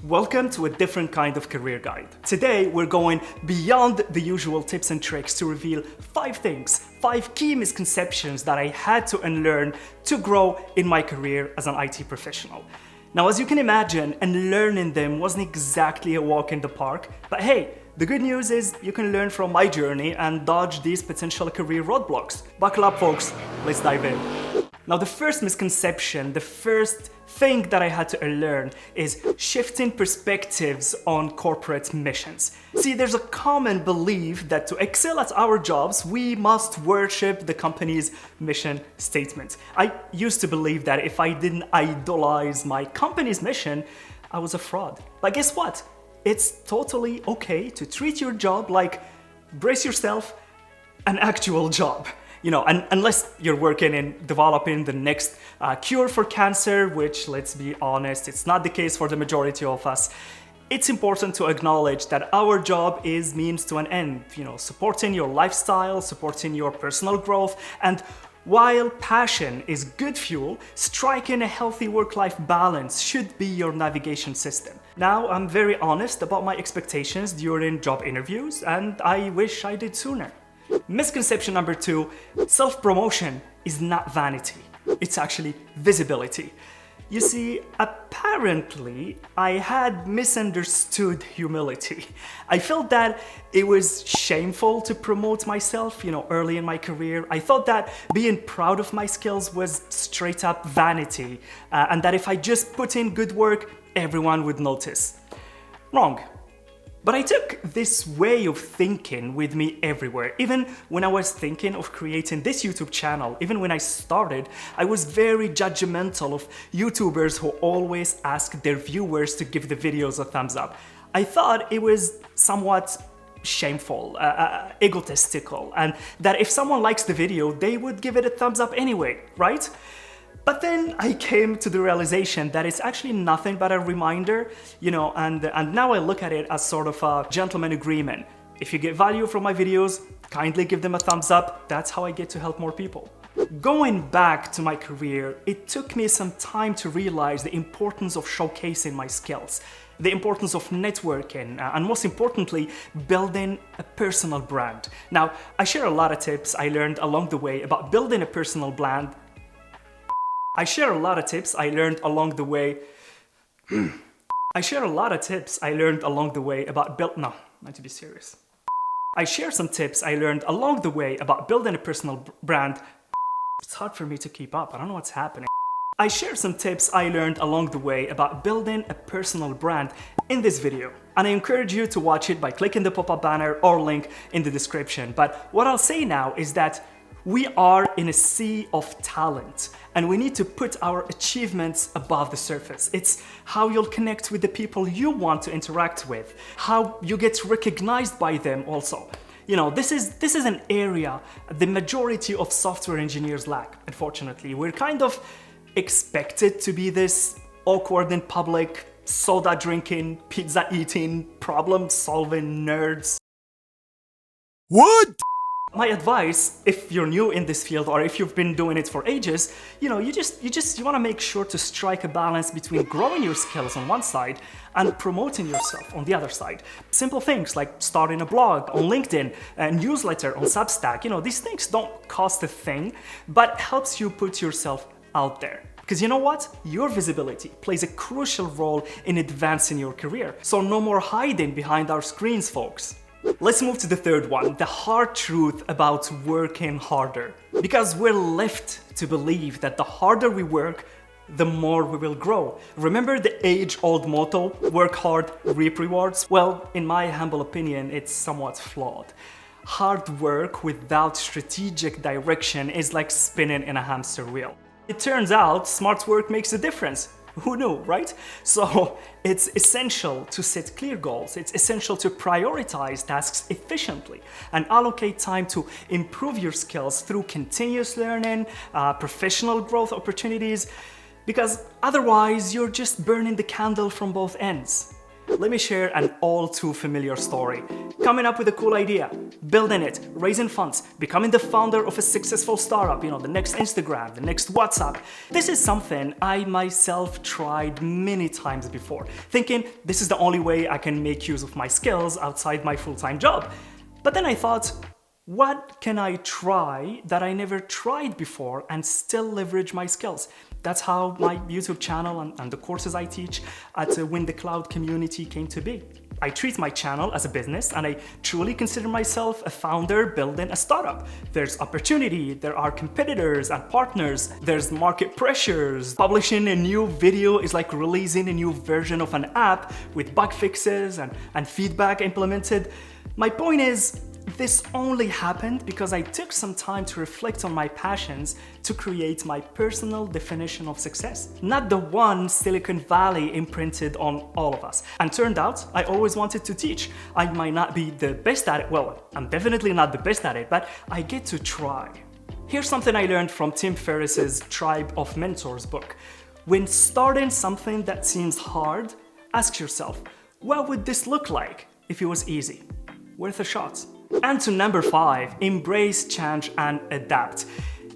Welcome to a different kind of career guide. Today, we're going beyond the usual tips and tricks to reveal 5 key misconceptions that I had to unlearn to grow in my career as an IT professional. Now, as you can imagine, unlearning them wasn't exactly a walk in the park, but hey, the good news is you can learn from my journey and dodge these potential career roadblocks. Buckle up, folks, let's dive in. Now, the first misconception, the first thing that I had to unlearn is shifting perspectives on corporate missions. See, there's a common belief that to excel at our jobs, we must worship the company's mission statement. I used to believe that if I didn't idolize my company's mission, I was a fraud. But guess what? It's totally okay to treat your job like, brace yourself, an actual job. You know, unless you're working in developing the next cure for cancer, which, let's be honest, it's not the case for the majority of us. It's important to acknowledge that our job is means to an end, you know, supporting your lifestyle, supporting your personal growth, and while passion is good fuel, striking a healthy work-life balance should be your navigation system. Now, I'm very honest about my expectations during job interviews, and I wish I did sooner. Misconception number 2, self-promotion is not vanity. It's actually visibility. You see, apparently, I had misunderstood humility. I felt that it was shameful to promote myself, you know, early in my career. I thought that being proud of my skills was straight up vanity, and that if I just put in good work, everyone would notice. Wrong. But I took this way of thinking with me everywhere. Even when I was thinking of creating this YouTube channel, even when I started, I was very judgmental of YouTubers who always ask their viewers to give the videos a thumbs up. I thought it was somewhat shameful, egotistical, and that if someone likes the video, they would give it a thumbs up anyway, right? But then I came to the realization that it's actually nothing but a reminder, you know, and now I look at it as sort of a gentleman agreement. If you get value from my videos, kindly give them a thumbs up. That's how I get to help more people. Going back to my career, it took me some time to realize the importance of showcasing my skills, the importance of networking, and most importantly, building a personal brand. Now, I share a lot of tips I learned along the way about building a personal brand. I share a lot of tips I learned along the way. I share some tips I learned along the way about building a personal brand. It's hard for me to keep up. I don't know what's happening. I share some tips I learned along the way about building a personal brand in this video. And I encourage you to watch it by clicking the pop-up banner or link in the description. But what I'll say now is that we are in a sea of talent, and we need to put our achievements above the surface. It's how you'll connect with the people you want to interact with, how you get recognized by them also. You know, this is an area the majority of software engineers lack, unfortunately. We're kind of expected to be this awkward in public, soda drinking, pizza eating, problem solving nerds. What? My advice, if you're new in this field or if you've been doing it for ages, you know, you want to make sure to strike a balance between growing your skills on one side and promoting yourself on the other side. Simple things like starting a blog on LinkedIn, a newsletter on Substack, you know, these things don't cost a thing, but helps you put yourself out there. Because you know what? Your visibility plays a crucial role in advancing your career. So no more hiding behind our screens, folks. Let's move to the third one, the hard truth about working harder. Because we're left to believe that the harder we work, the more we will grow. Remember the age-old motto, work hard, reap rewards? Well, in my humble opinion, it's somewhat flawed. Hard work without strategic direction is like spinning in a hamster wheel. It turns out smart work makes a difference. Who knew, right? So it's essential to set clear goals. It's essential to prioritize tasks efficiently and allocate time to improve your skills through continuous learning, professional growth opportunities, because otherwise you're just burning the candle from both ends. let me share an all too familiar story. Coming up with a cool idea, building it, raising funds, becoming the founder of a successful startup, the next Instagram, the next WhatsApp. This is something I myself tried many times before, thinking this is the only way I can make use of my skills outside my full-time job. But then I thought, what can I try that I never tried before and still leverage my skills? That's how my YouTube channel and the courses I teach at the Win the Cloud community came to be. I treat my channel as a business and I truly consider myself a founder building a startup. There's opportunity, there are competitors and partners, there's market pressures. Publishing a new video is like releasing a new version of an app with bug fixes and feedback implemented. My point is, this only happened because I took some time to reflect on my passions to create my personal definition of success, not the one Silicon Valley imprinted on all of us. And turned out, I always wanted to teach. I might not be the best at it, well, I'm definitely not the best at it, but I get to try. Here's something I learned from Tim Ferriss's Tribe of Mentors book. When starting something that seems hard, ask yourself, what would this look like if it was easy? Worth a shot. And to number 5, embrace change and adapt.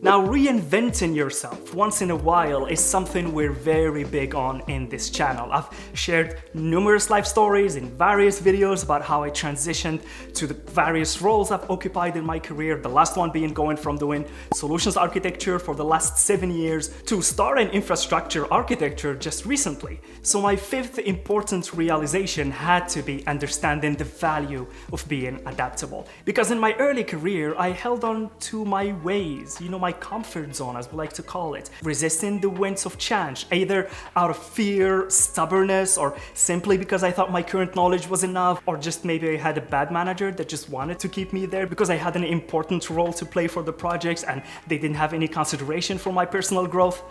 Now, reinventing yourself once in a while is something we're very big on in this channel. I've shared numerous life stories in various videos about how I transitioned to the various roles I've occupied in my career, the last one being going from doing solutions architecture for the last 7 years to starting infrastructure architecture just recently. So my 5th important realization had to be understanding the value of being adaptable. Because in my early career, I held on to my ways, my comfort zone, as we like to call it, resisting the winds of change, either out of fear, stubbornness, or simply because I thought my current knowledge was enough, or just maybe I had a bad manager that just wanted to keep me there because I had an important role to play for the projects and they didn't have any consideration for my personal growth.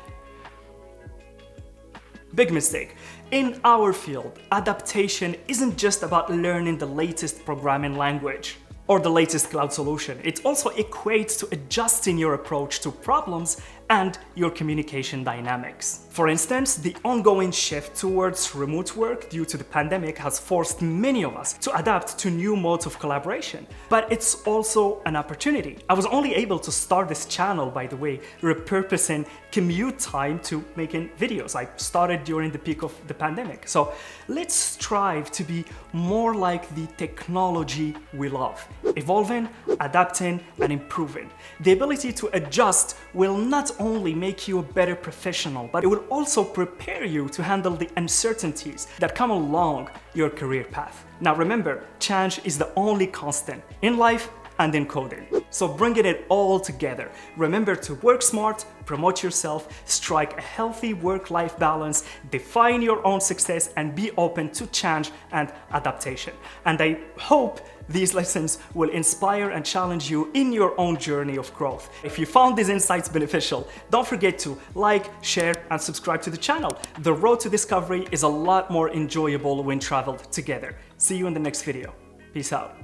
Big mistake. In our field, adaptation isn't just about learning the latest programming language or the latest cloud solution. It also equates to adjusting your approach to problems and your communication dynamics. For instance, the ongoing shift towards remote work due to the pandemic has forced many of us to adapt to new modes of collaboration. But it's also an opportunity. I was only able to start this channel, by the way, repurposing commute time to making videos. I started during the peak of the pandemic. So let's strive to be more like the technology we love, evolving, adapting, and improving. The ability to adjust will not only make you a better professional, but it will also prepare you to handle the uncertainties that come along your career path. Now remember, change is the only constant in life and in coding. So bringing it all together, remember to work smart, promote yourself, strike a healthy work-life balance, define your own success, and be open to change and adaptation. And I hope these lessons will inspire and challenge you in your own journey of growth. If you found these insights beneficial, don't forget to like, share, and subscribe to the channel. The road to discovery is a lot more enjoyable when traveled together. See you in the next video. Peace out.